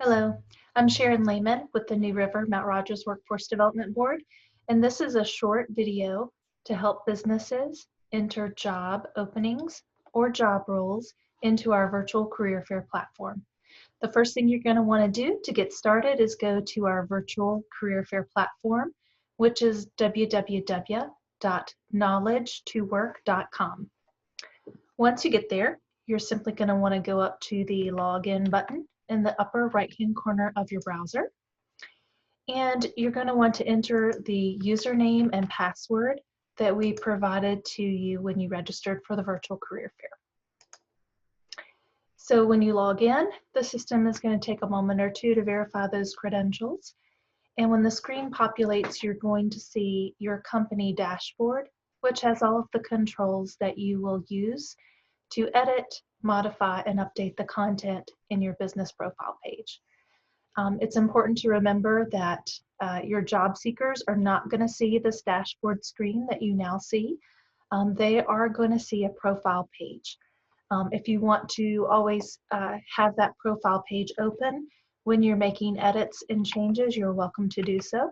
Hello, I'm Sharon Lehman with the New River Mount Rogers Workforce Development Board, and this is a short video to help businesses enter job openings or job roles into our virtual career fair platform. The first thing you're going to want to do to get started is go to our virtual career fair platform, which is www.knowledge2work.com. Once you get there, you're simply going to want to go up to the login button in the upper right-hand corner of your browser. And you're going to want to enter the username and password that we provided to you when you registered for the virtual career fair. So when you log in, the system is going to take a moment or two to verify those credentials. And when the screen populates, you're going to see your company dashboard, which has all of the controls that you will use to edit, modify, and update the content in your business profile page. It's important to remember that your job seekers are not going to see this dashboard screen that you now see. They are going to see a profile page. If you want to always have that profile page open when you're making edits and changes, you're welcome to do so.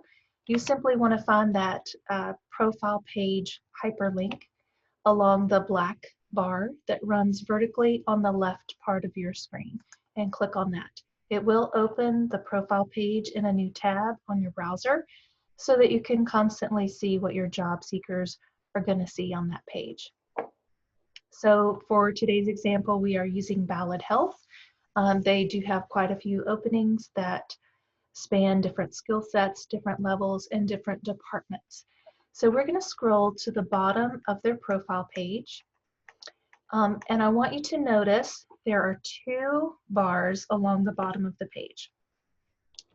You simply want to find that profile page hyperlink along the black bar that runs vertically on the left part of your screen and click on that. It will open the profile page in a new tab on your browser so that you can constantly see what your job seekers are going to see on that page. So for today's example, we are using Ballad Health. They do have quite a few openings that span different skill sets, different levels, and different departments. So we're going to scroll to the bottom of their profile page. And I want you to notice there are two bars along the bottom of the page.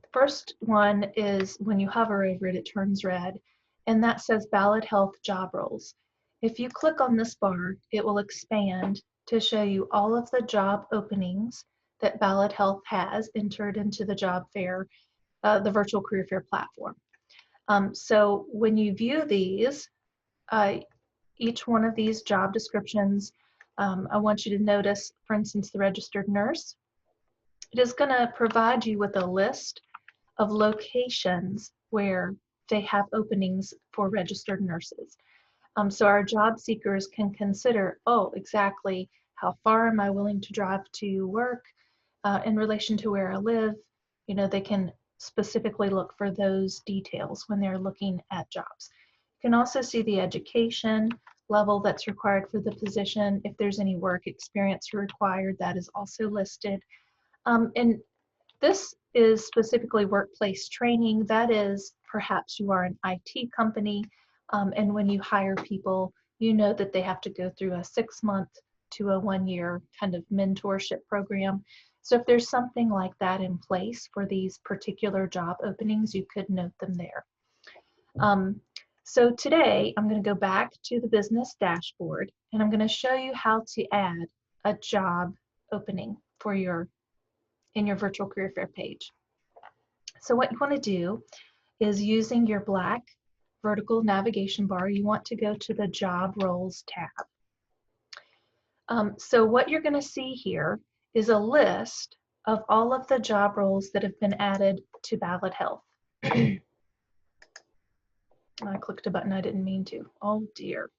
The first one is when you hover over it, it turns red, and that says Ballad Health Job Roles. If you click on this bar, it will expand to show you all of the job openings that Ballad Health has entered into the job fair, the virtual career fair platform. So when you view these, each one of these job descriptions, I want you to notice, for instance, the registered nurse. It is going to provide you with a list of locations where they have openings for registered nurses. So our job seekers can consider, oh, exactly how far am I willing to drive to work in relation to where I live. You know, they can specifically look for those details when they're looking at jobs. You can also see the education level that's required for the position. If there's any work experience required, that is also listed. And this is specifically workplace training. That is, perhaps you are an IT company, and when you hire people, you know that they have to go through a 6-month to a 1-year kind of mentorship program. So if there's something like that in place for these particular job openings, you could note them there. So today I'm going to go back to the business dashboard, and I'm going to show you how to add a job opening for in your virtual career fair page. So what you want to do is, using your black vertical navigation bar, you want to go to the Job Roles tab. So what you're going to see here is a list of all of the job roles that have been added to Ballad Health. I clicked a button I didn't mean to. Oh dear.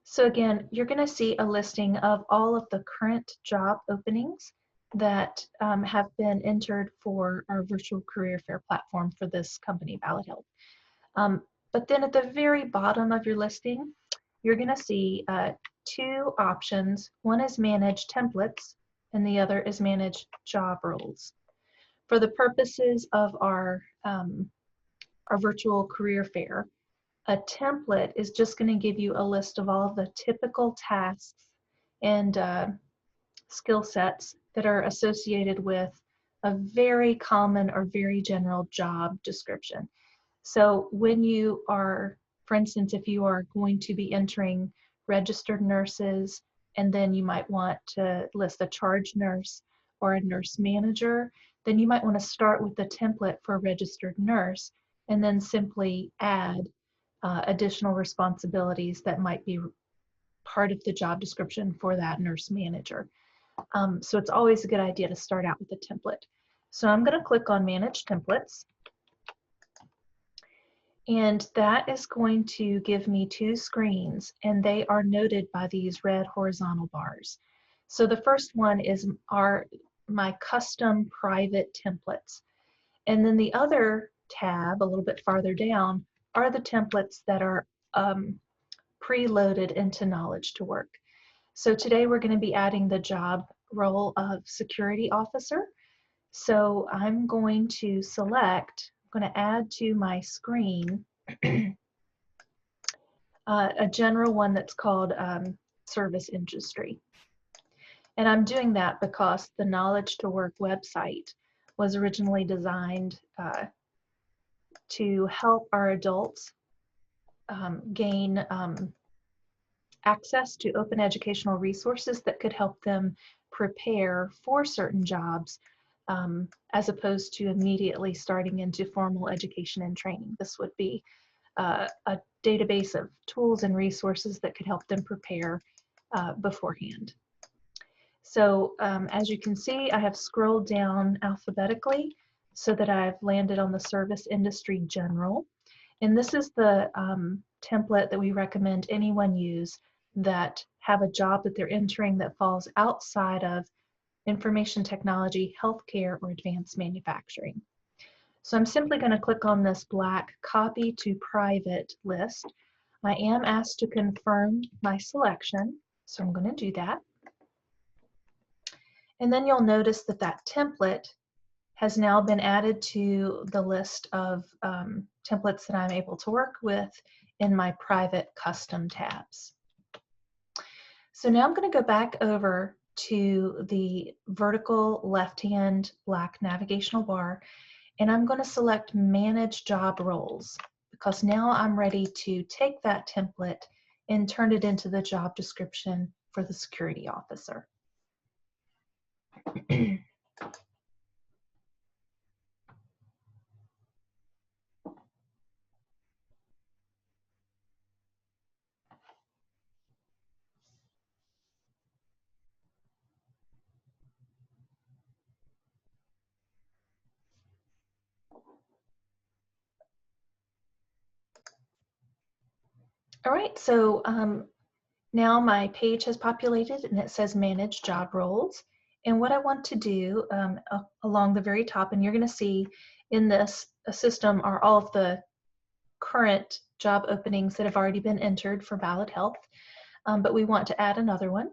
So again, you're going to see a listing of all of the current job openings that have been entered for our virtual career fair platform for this company, Ballad Health. But then at the very bottom of your listing, you're going to see two options. One is Manage Templates, and the other is Manage Job Roles. For the purposes of our virtual career fair, a template is just going to give you a list of all of the typical tasks and skill sets that are associated with a very common or very general job description. So when you are, for instance, if you are going to be entering registered nurses, and then you might want to list a charge nurse or a nurse manager, then you might want to start with the template for a registered nurse and then simply add additional responsibilities that might be part of the job description for that nurse manager. So it's always a good idea to start out with a template. So I'm going to click on Manage Templates. And that is going to give me two screens, and they are noted by these red horizontal bars. So the first one is my custom private templates. And then the other tab, a little bit farther down, are the templates that are preloaded into Knowledge to Work. So today we're going to be adding the job role of security officer. So I'm going to select, I'm going to add to my screen a general one that's called service industry. And I'm doing that because the Knowledge to Work website was originally designed to help our adults gain access to open educational resources that could help them prepare for certain jobs as opposed to immediately starting into formal education and training. This would be a database of tools and resources that could help them prepare beforehand. So as you can see, I have scrolled down alphabetically so that I've landed on the service industry general. And this is the template that we recommend anyone use that have a job that they're entering that falls outside of information technology, healthcare, or advanced manufacturing. So I'm simply going to click on this black copy to private list. I am asked to confirm my selection, so I'm going to do that. And then you'll notice that that template has now been added to the list of templates that I'm able to work with in my private custom tabs. So now I'm going to go back over to the vertical left-hand black navigational bar, and I'm going to select Manage Job Roles because now I'm ready to take that template and turn it into the job description for the security officer. All right, so now my page has populated and it says Manage Job Roles. And what I want to do along the very top, and you're going to see in this system are all of the current job openings that have already been entered for Ballad Health, but we want to add another one.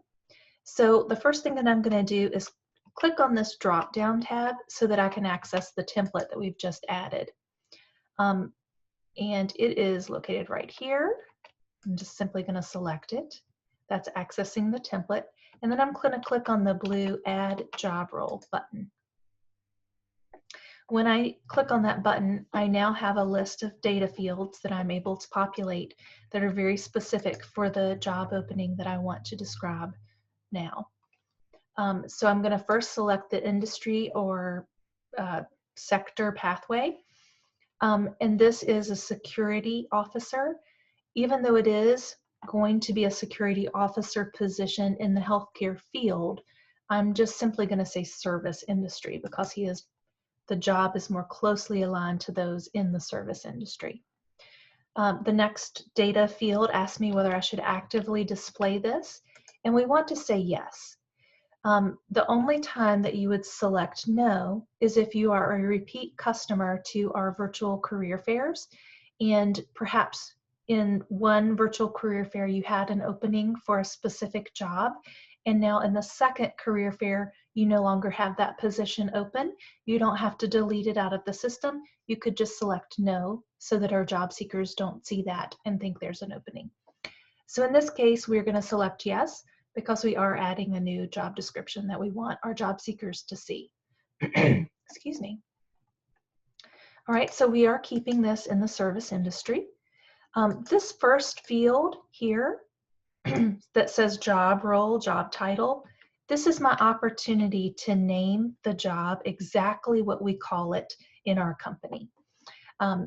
So the first thing that I'm going to do is click on this drop-down tab so that I can access the template that we've just added. And it is located right here. I'm just simply going to select it. That's accessing the template. And then I'm going to click on the blue Add Job Role button. When I click on that button, I now have a list of data fields that I'm able to populate that are very specific for the job opening that I want to describe now. So I'm going to first select the industry or sector pathway. And this is a security officer. Even though it is going to be a security officer position in the healthcare field, I'm just simply going to say service industry because the job is more closely aligned to those in the service industry. The next data field asks me whether I should actively display this, and we want to say yes. The only time that you would select no is if you are a repeat customer to our virtual career fairs, and perhaps in one virtual career fair you had an opening for a specific job, and now in the second career fair you no longer have that position open. You don't have to delete it out of the system. You could just select no so that our job seekers don't see that and think there's an opening. So in this case, we're going to select yes because we are adding a new job description that we want our job seekers to see. Excuse me. All right, so we are keeping this in the service industry. This first field here that says job role, job title, this is my opportunity to name the job exactly what we call it in our company.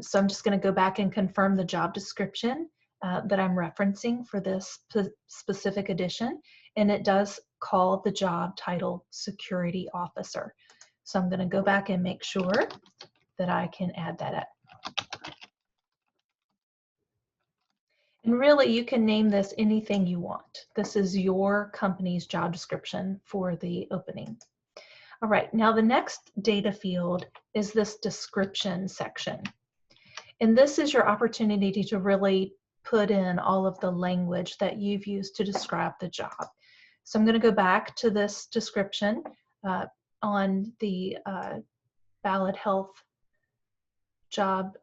So I'm just going to go back and confirm the job description. that I'm referencing for this specific edition, and it does call the job title Security Officer. So I'm going to go back and make sure that I can add that up. And really, you can name this anything you want. This is your company's job description for the opening. All right, now the next data field is this description section. And this is your opportunity to really put in all of the language that you've used to describe the job. So I'm going to go back to this description on the Ballot Health job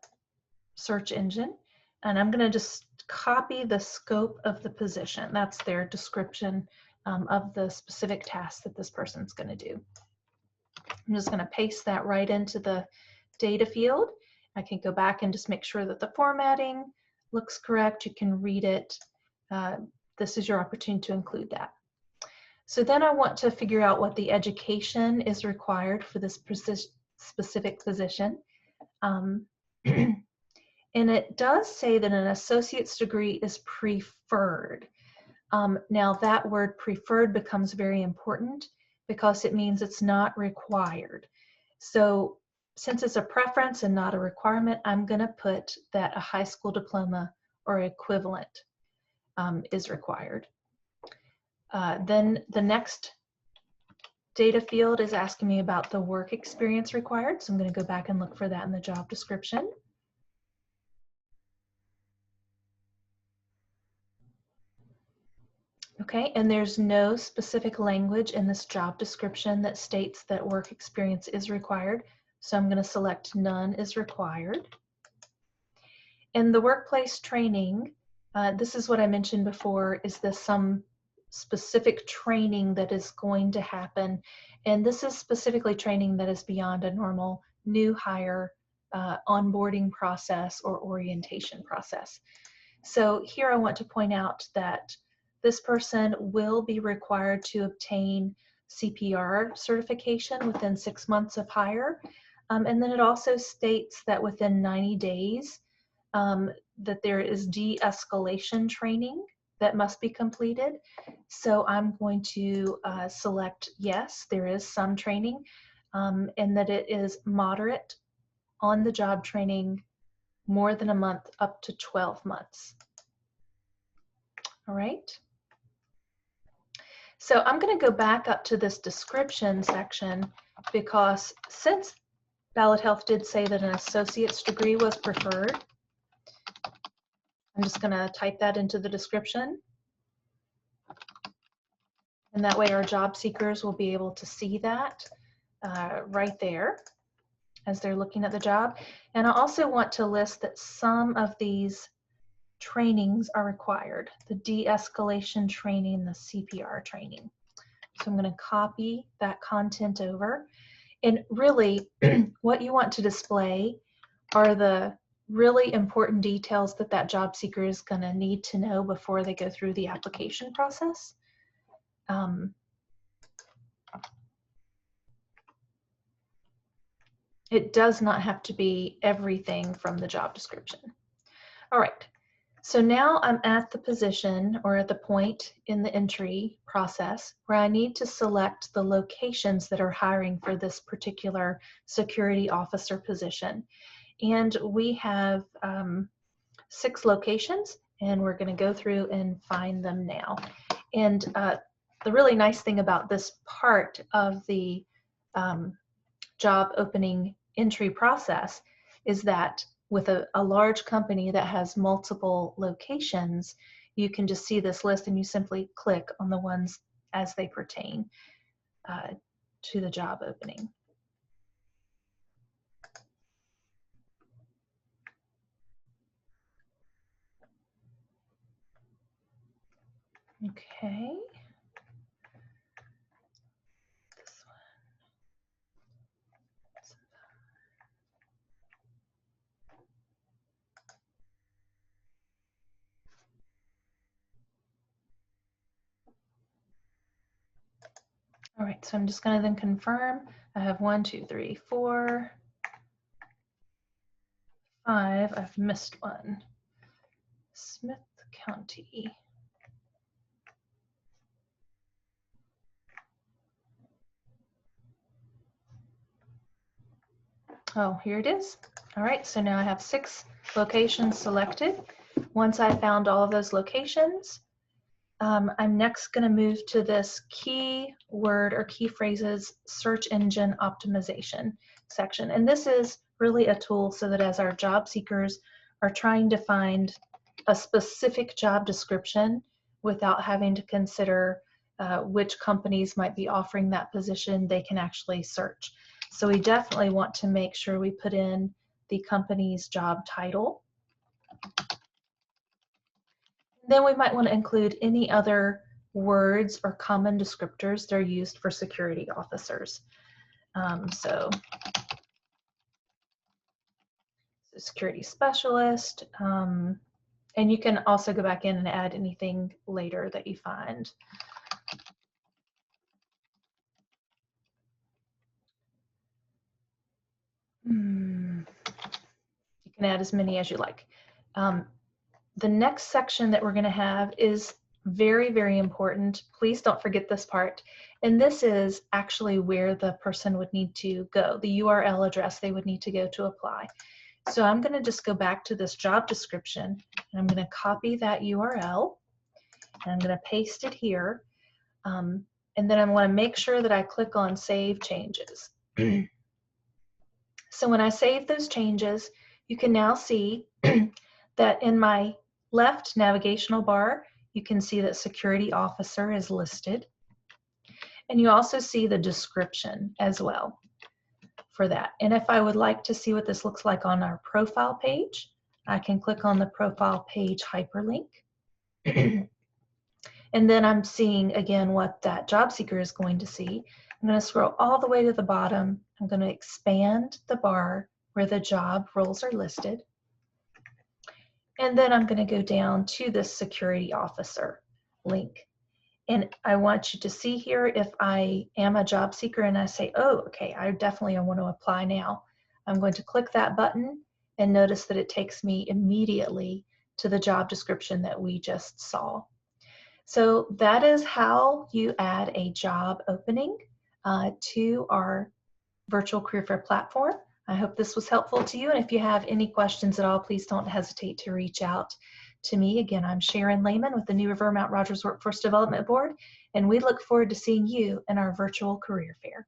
search engine, and I'm going to just copy the scope of the position. That's their description of the specific task that this person's going to do. I'm just going to paste that right into the data field. I can go back and just make sure that the formatting looks correct. You can read it. This is your opportunity to include that. So then I want to figure out what the education is required for this specific position. And it does say that an associate's degree is preferred. Now that word preferred becomes very important because it means it's not required. So since it's a preference and not a requirement, I'm going to put that a high school diploma or equivalent is required. Then the next data field is asking me about the work experience required. So I'm going to go back and look for that in the job description. Okay, and there's no specific language in this job description that states that work experience is required. So I'm going to select none is required. In the workplace training, this is what I mentioned before, is this some specific training that is going to happen. And this is specifically training that is beyond a normal new hire onboarding process or orientation process. So here I want to point out that this person will be required to obtain CPR certification within 6 months of hire. And then it also states that within 90 days that there is de-escalation training that must be completed. So I'm going to select yes, there is some training, and that it is moderate on-the-job training, more than a month up to 12 months. All right. So I'm going to go back up to this description section because since Ballot Health did say that an associate's degree was preferred, I'm just going to type that into the description. And that way our job seekers will be able to see that right there as they're looking at the job. And I also want to list that some of these trainings are required, the de-escalation training, the CPR training. So I'm going to copy that content over. And really, what you want to display are the really important details that that job seeker is going to need to know before they go through the application process. It does not have to be everything from the job description. All right. So now I'm at the position or at the point in the entry process where I need to select the locations that are hiring for this particular security officer position. And we have 6 locations, and we're going to go through and find them now. And the really nice thing about this part of the job opening entry process is that with a large company that has multiple locations, you can just see this list and you simply click on the ones as they pertain to the job opening. Okay. This one. All right, so I'm just going to then confirm. I have 1, 2, 3, 4, 5. I've missed one. Smith County. Oh, here it is. All right, so now I have 6 locations selected. Once I found all of those locations, I'm next going to move to this keyword or key phrases search engine optimization section. And this is really a tool so that as our job seekers are trying to find a specific job description without having to consider which companies might be offering that position, they can actually search. So we definitely want to make sure we put in the company's job title. Then we might want to include any other words or common descriptors that are used for security officers. So security specialist, and you can also go back in and add anything later that you find. You can add as many as you like. The next section that we're going to have is very, very important. Please don't forget this part. And this is actually where the person would need to go, the URL address they would need to go to apply. So I'm going to just go back to this job description, and I'm going to copy that URL, and I'm going to paste it here. And then I want to make sure that I click on Save Changes. So when I save those changes, you can now see that in my left navigational bar, you can see that security officer is listed. And you also see the description as well for that. And if I would like to see what this looks like on our profile page, I can click on the profile page hyperlink. And then I'm seeing again what that job seeker is going to see. I'm going to scroll all the way to the bottom. I'm going to expand the bar where the job roles are listed. And then I'm going to go down to this security officer link. And I want you to see here if I am a job seeker and I say, oh, okay, I definitely want to apply now. I'm going to click that button and notice that it takes me immediately to the job description that we just saw. So that is how you add a job opening to our virtual career fair platform. I hope this was helpful to you. And if you have any questions at all, please don't hesitate to reach out to me. Again, I'm Sharon Lehman with the New River Mount Rogers Workforce Development Board, and we look forward to seeing you in our virtual career fair.